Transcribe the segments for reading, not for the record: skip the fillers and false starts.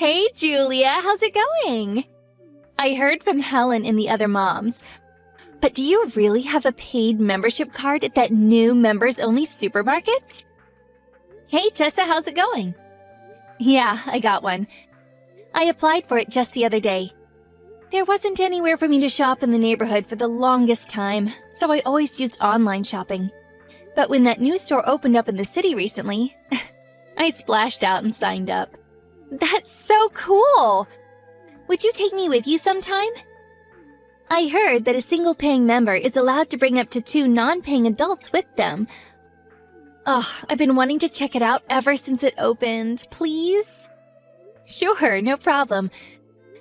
Hey, Julia, how's it going? I heard from Helen and the other moms. But do you really have a paid membership card at that new members-only supermarket? Hey, Tessa, how's it going? Yeah, I got one. I applied for it just the other day. There wasn't anywhere for me to shop in the neighborhood for the longest time, so I always used online shopping. But when that new store opened up in the city recently, I splashed out and signed up. That's so cool! Would you take me with you sometime? I heard that a single paying member is allowed to bring up to 2 non-paying adults with them. Oh, I've been wanting to check it out ever since it opened. Please? Sure, no problem.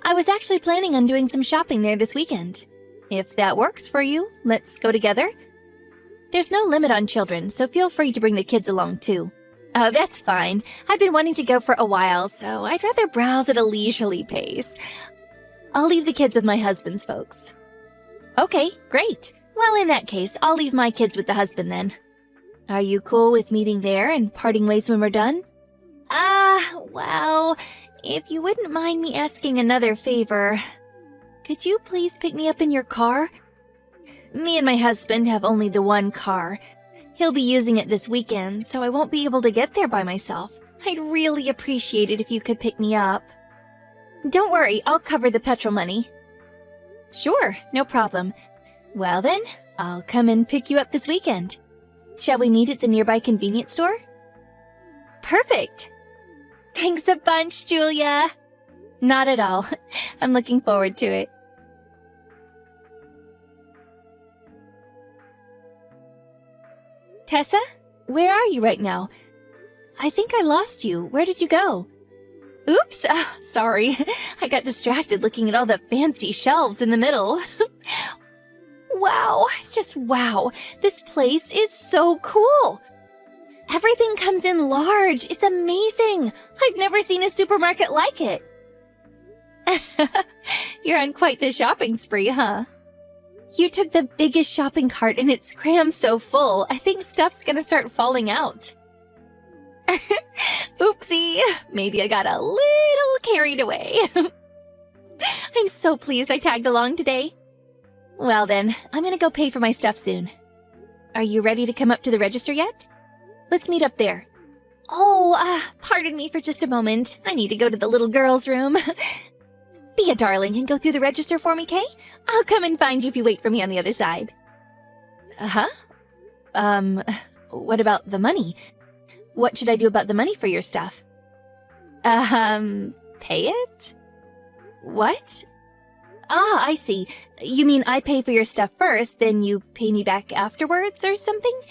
I was actually planning on doing some shopping there this weekend. If that works for you, let's go together. There's no limit on children, so feel free to bring the kids along too. Oh, that's fine. I've been wanting to go for a while, so I'd rather browse at a leisurely pace. I'll leave the kids with my husband's folks. Okay, great. Well, in that case, I'll leave my kids with the husband then. Are you cool with meeting there and parting ways when we're done? Well, if you wouldn't mind me asking another favor, could you please pick me up in your car? Me and my husband have only the one car. He'll be using it this weekend, so I won't be able to get there by myself. I'd really appreciate it if you could pick me up. Don't worry, I'll cover the petrol money. Sure, no problem. Well then, I'll come and pick you up this weekend. Shall we meet at the nearby convenience store? Perfect! Thanks a bunch, Julia! Not at all. I'm looking forward to it. Tessa? Where are you right now? I think I lost you. Where did you go? Oops, sorry. I got distracted looking at all the fancy shelves in the middle. Wow, just wow. This place is so cool. Everything comes in large. It's amazing. I've never seen a supermarket like it. You're on quite the shopping spree, huh? You took the biggest shopping cart and it's crammed so full, I think stuff's gonna start falling out. Oopsie, maybe I got a little carried away. I'm so pleased I tagged along today. Well then, I'm gonna go pay for my stuff soon. Are you ready to come up to the register yet? Let's meet up there. Oh, pardon me for just a moment. I need to go to the little girl's room. Be a darling and go through the register for me, Kay? I'll come and find you if you wait for me on the other side. What about the money? What should I do about the money for your stuff? Pay it? What? Ah, I see. You mean I pay for your stuff first, then you pay me back afterwards or something?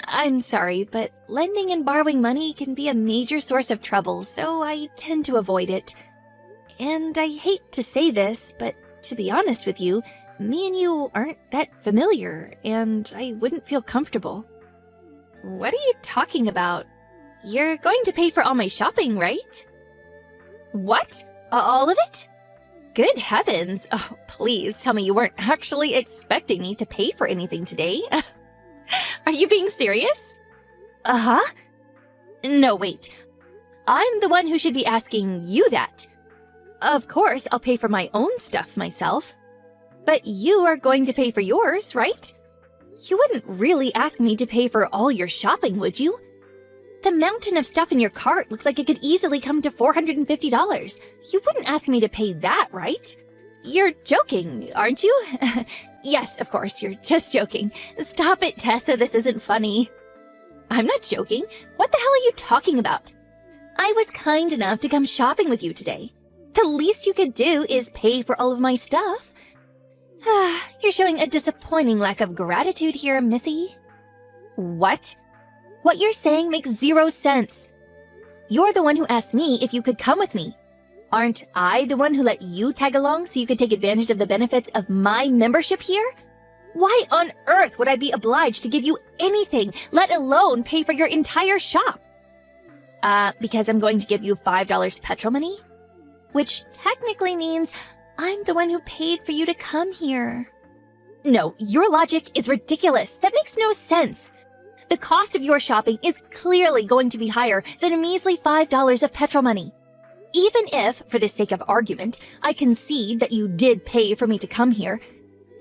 I'm sorry, but lending and borrowing money can be a major source of trouble, so I tend to avoid it. And I hate to say this, but to be honest with you, me and you aren't that familiar, and I wouldn't feel comfortable. What are you talking about? You're going to pay for all my shopping, right? What? All of it? Good heavens! Oh, please tell me you weren't actually expecting me to pay for anything today. Are you being serious? Uh-huh. No, wait. I'm the one who should be asking you that. Of course, I'll pay for my own stuff myself. But you are going to pay for yours, right? You wouldn't really ask me to pay for all your shopping, would you? The mountain of stuff in your cart looks like it could easily come to $450. You wouldn't ask me to pay that, right? You're joking, aren't you? Yes, of course, you're just joking. Stop it, Tessa, this isn't funny. I'm not joking. What the hell are you talking about? I was kind enough to come shopping with you today. The least you could do is pay for all of my stuff. You're showing a disappointing lack of gratitude here, Missy. What? What you're saying makes zero sense. You're the one who asked me if you could come with me. Aren't I the one who let you tag along so you could take advantage of the benefits of my membership here? Why on earth would I be obliged to give you anything, let alone pay for your entire shop? Because I'm going to give you $5 petrol money? Which technically means I'm the one who paid for you to come here. No, your logic is ridiculous. That makes no sense. The cost of your shopping is clearly going to be higher than a measly $5 of petrol money. Even if, for the sake of argument, I concede that you did pay for me to come here,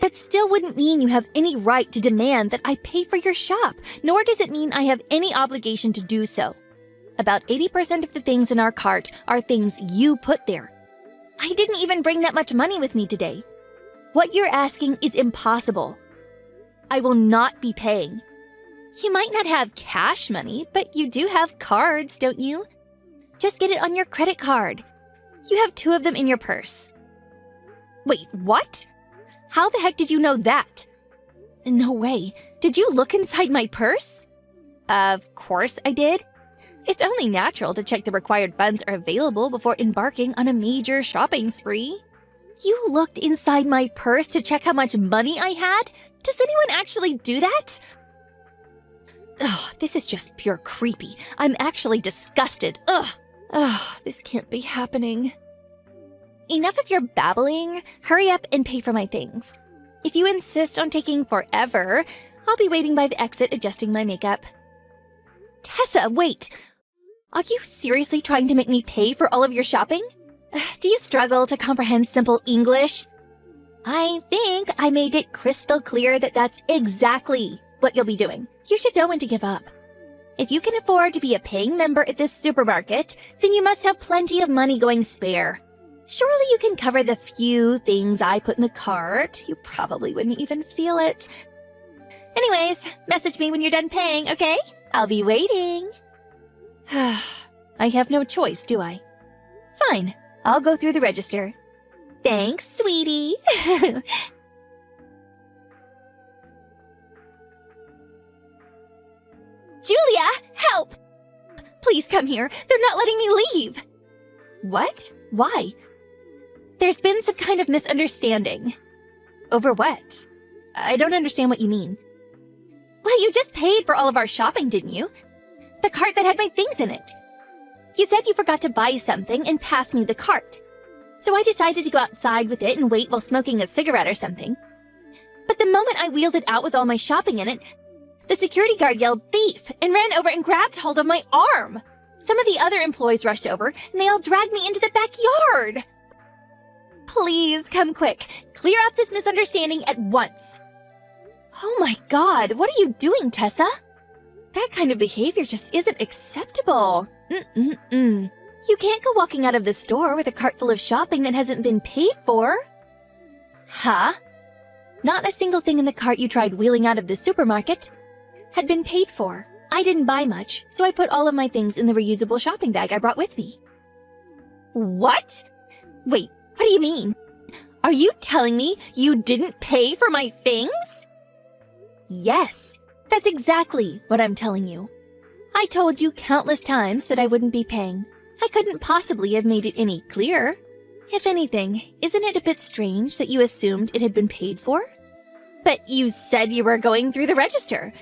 that still wouldn't mean you have any right to demand that I pay for your shop, nor does it mean I have any obligation to do so. About 80% of the things in our cart are things you put there. I didn't even bring that much money with me today. What you're asking is impossible. I will not be paying. You might not have cash money, but you do have cards, don't you? Just get it on your credit card. You have 2 of them in your purse. Wait, what? How the heck did you know that? No way. Did you look inside my purse? Of course I did. It's only natural to check the required funds are available before embarking on a major shopping spree. You looked inside my purse to check how much money I had? Does anyone actually do that? Ugh, this is just pure creepy. I'm actually disgusted. Ugh, this can't be happening. Enough of your babbling. Hurry up and pay for my things. If you insist on taking forever, I'll be waiting by the exit adjusting my makeup. Tessa, wait! Are you seriously trying to make me pay for all of your shopping? Do you struggle to comprehend simple English? I think I made it crystal clear that that's exactly what you'll be doing. You should know when to give up. If you can afford to be a paying member at this supermarket, then you must have plenty of money going spare. Surely you can cover the few things I put in the cart. You probably wouldn't even feel it. Anyways, message me when you're done paying, okay? I'll be waiting. I have no choice, do I? Fine, I'll go through the register. Thanks, sweetie. Julia, help! Please come here. They're not letting me leave. What? Why? There's been some kind of misunderstanding. Over what? I don't understand what you mean. Well, you just paid for all of our shopping, didn't you? The cart that had my things in it. You said you forgot to buy something and pass me the cart. So I decided to go outside with it and wait while smoking a cigarette or something. But the moment I wheeled it out with all my shopping in it, the security guard yelled thief and ran over and grabbed hold of my arm. Some of the other employees rushed over and they all dragged me into the backyard. Please come quick. Clear up this misunderstanding at once. Oh my God, what are you doing, Tessa? That kind of behavior just isn't acceptable. You can't go walking out of the store with a cart full of shopping that hasn't been paid for. Huh? Not a single thing in the cart you tried wheeling out of the supermarket had been paid for. I didn't buy much, so I put all of my things in the reusable shopping bag I brought with me. What? Wait, what do you mean? Are you telling me you didn't pay for my things? Yes, that's exactly what I'm telling you. I told you countless times that I wouldn't be paying. I couldn't possibly have made it any clearer. If anything, isn't it a bit strange that you assumed it had been paid for? But you said you were going through the register.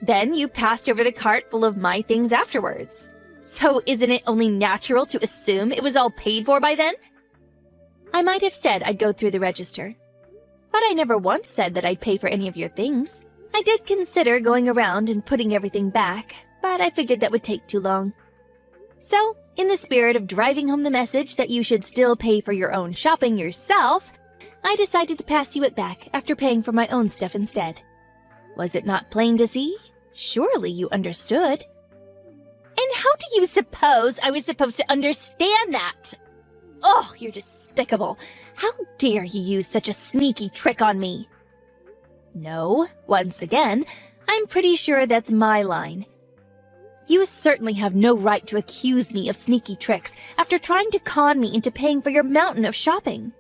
Then you passed over the cart full of my things afterwards. So isn't it only natural to assume it was all paid for by then? I might have said I'd go through the register, but I never once said that I'd pay for any of your things. I did consider going around and putting everything back, but I figured that would take too long. So, in the spirit of driving home the message that you should still pay for your own shopping yourself, I decided to pass you it back after paying for my own stuff instead. Was it not plain to see? Surely you understood. And how do you suppose I was supposed to understand that? Oh, you're despicable. How dare you use such a sneaky trick on me? No, once again, I'm pretty sure that's my line. You certainly have no right to accuse me of sneaky tricks after trying to con me into paying for your mountain of shopping.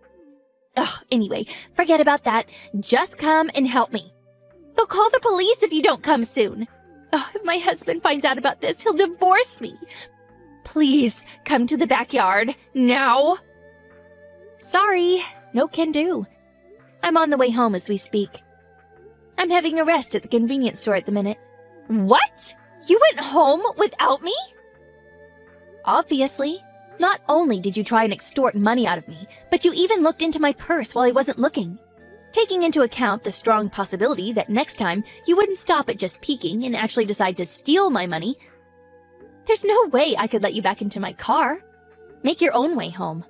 Ugh, anyway, forget about that. Just come and help me. They'll call the police if you don't come soon. Oh, if my husband finds out about this, he'll divorce me. Please, come to the backyard, now. Sorry, no can do. I'm on the way home as we speak. I'm having a rest at the convenience store at the minute. What? You went home without me? Obviously. Not only did you try and extort money out of me, but you even looked into my purse while I wasn't looking. Taking into account the strong possibility that next time you wouldn't stop at just peeking and actually decide to steal my money, there's no way I could let you back into my car. Make your own way home.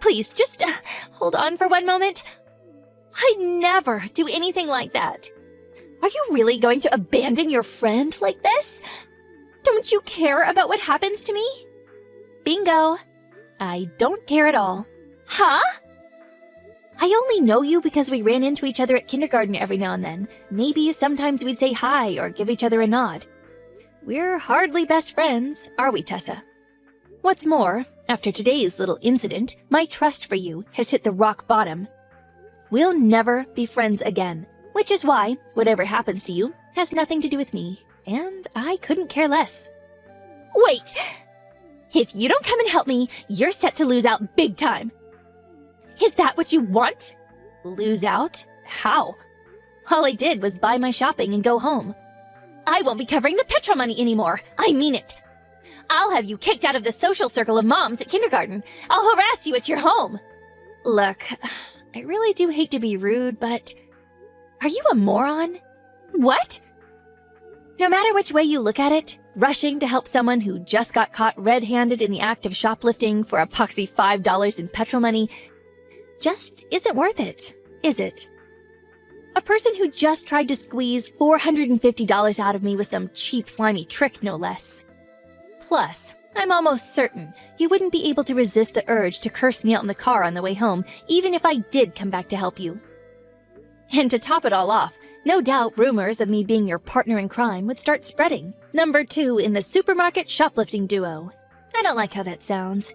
Please, just hold on for one moment. I'd never do anything like that. Are you really going to abandon your friend like this? Don't you care about what happens to me? Bingo. I don't care at all. Huh? I only know you because we ran into each other at kindergarten every now and then. Maybe sometimes we'd say hi or give each other a nod. We're hardly best friends, are we, Tessa? What's more, after today's little incident, my trust for you has hit the rock bottom. We'll never be friends again, which is why whatever happens to you has nothing to do with me, and I couldn't care less. Wait! If you don't come and help me, you're set to lose out big time. Is that what you want? Lose out? How? All I did was buy my shopping and go home. I won't be covering the petrol money anymore. I mean it. I'll have you kicked out of the social circle of moms at kindergarten. I'll harass you at your home. Look, I really do hate to be rude, but are you a moron? What? No matter which way you look at it, rushing to help someone who just got caught red-handed in the act of shoplifting for a poxy $5 in petrol money just isn't worth it, is it? A person who just tried to squeeze $450 out of me with some cheap, slimy trick, no less. Plus, I'm almost certain you wouldn't be able to resist the urge to curse me out in the car on the way home, even if I did come back to help you. And to top it all off, no doubt rumors of me being your partner in crime would start spreading. Number 2 in the supermarket shoplifting duo. I don't like how that sounds.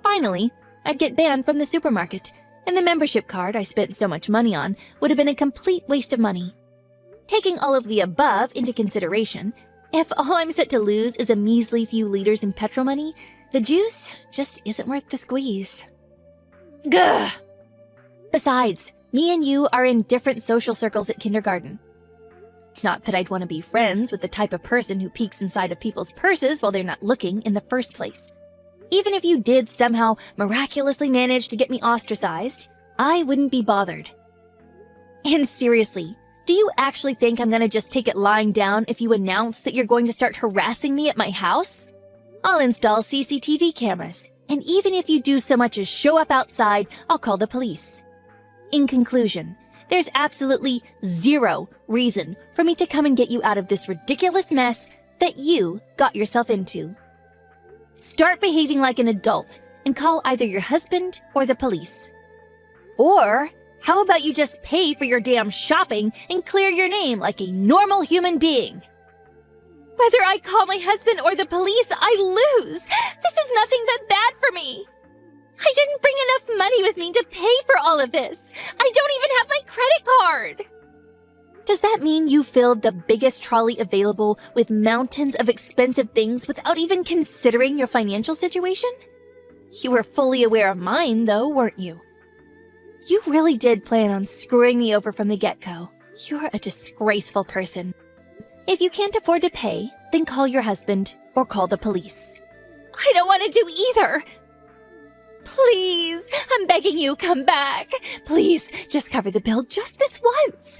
Finally, I'd get banned from the supermarket, and the membership card I spent so much money on would have been a complete waste of money. Taking all of the above into consideration, if all I'm set to lose is a measly few liters in petrol money, the juice just isn't worth the squeeze. Gah! Besides, me and you are in different social circles at kindergarten. Not that I'd want to be friends with the type of person who peeks inside of people's purses while they're not looking in the first place. Even if you did somehow miraculously manage to get me ostracized, I wouldn't be bothered. And seriously, do you actually think I'm gonna just take it lying down if you announce that you're going to start harassing me at my house? I'll install CCTV cameras, and even if you do so much as show up outside, I'll call the police. In conclusion, there's absolutely zero reason for me to come and get you out of this ridiculous mess that you got yourself into. Start behaving like an adult and call either your husband or the police. Or how about you just pay for your damn shopping and clear your name like a normal human being? Whether I call my husband or the police, I lose. This is nothing but bad for me. I didn't bring enough money with me to pay for all of this. I don't even have my credit card. Does that mean you filled the biggest trolley available with mountains of expensive things without even considering your financial situation? You were fully aware of mine, though, weren't you? You really did plan on screwing me over from the get-go. You're a disgraceful person. If you can't afford to pay, then call your husband or call the police. I don't want to do either. Please, I'm begging you, come back. Please, just cover the bill just this once.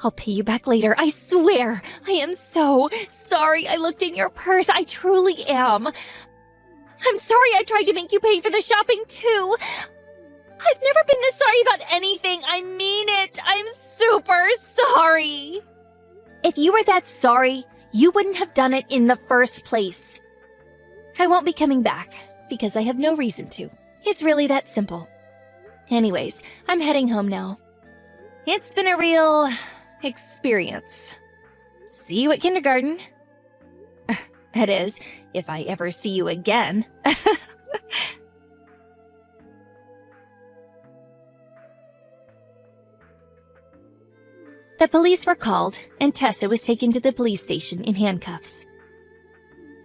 I'll pay you back later, I swear. I am so sorry I looked in your purse. I truly am. I'm sorry I tried to make you pay for the shopping, too. I've never been this sorry about anything. I mean it. I'm super sorry. If you were that sorry, you wouldn't have done it in the first place. I won't be coming back, because I have no reason to. It's really that simple. Anyways, I'm heading home now. It's been a real experience. See you at kindergarten. That is, if I ever see you again. The police were called, and Tessa was taken to the police station in handcuffs.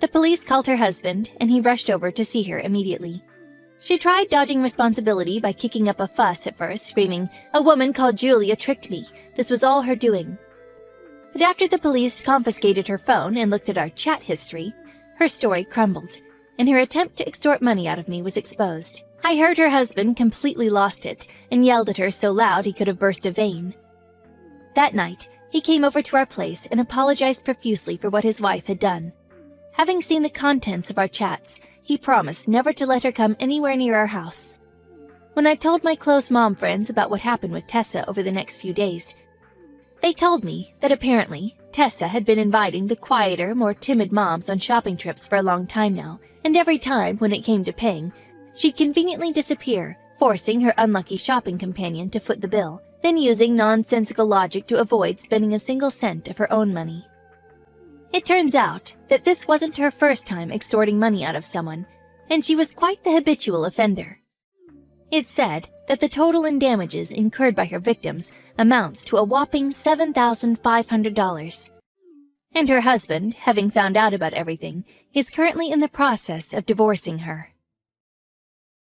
The police called her husband, and he rushed over to see her immediately. She tried dodging responsibility by kicking up a fuss at first, screaming, "A woman called Julia tricked me. This was all her doing." But after the police confiscated her phone and looked at our chat history, her story crumbled, and her attempt to extort money out of me was exposed. I heard her husband completely lost it and yelled at her so loud he could have burst a vein. That night, he came over to our place and apologized profusely for what his wife had done. Having seen the contents of our chats, he promised never to let her come anywhere near our house. When I told my close mom friends about what happened with Tessa over the next few days, they told me that apparently Tessa had been inviting the quieter, more timid moms on shopping trips for a long time now, and every time when it came to paying, she'd conveniently disappear, forcing her unlucky shopping companion to foot the bill, then using nonsensical logic to avoid spending a single cent of her own money. It turns out that this wasn't her first time extorting money out of someone, and she was quite the habitual offender. It's said that the total in damages incurred by her victims amounts to a whopping $7,500. And her husband, having found out about everything, is currently in the process of divorcing her.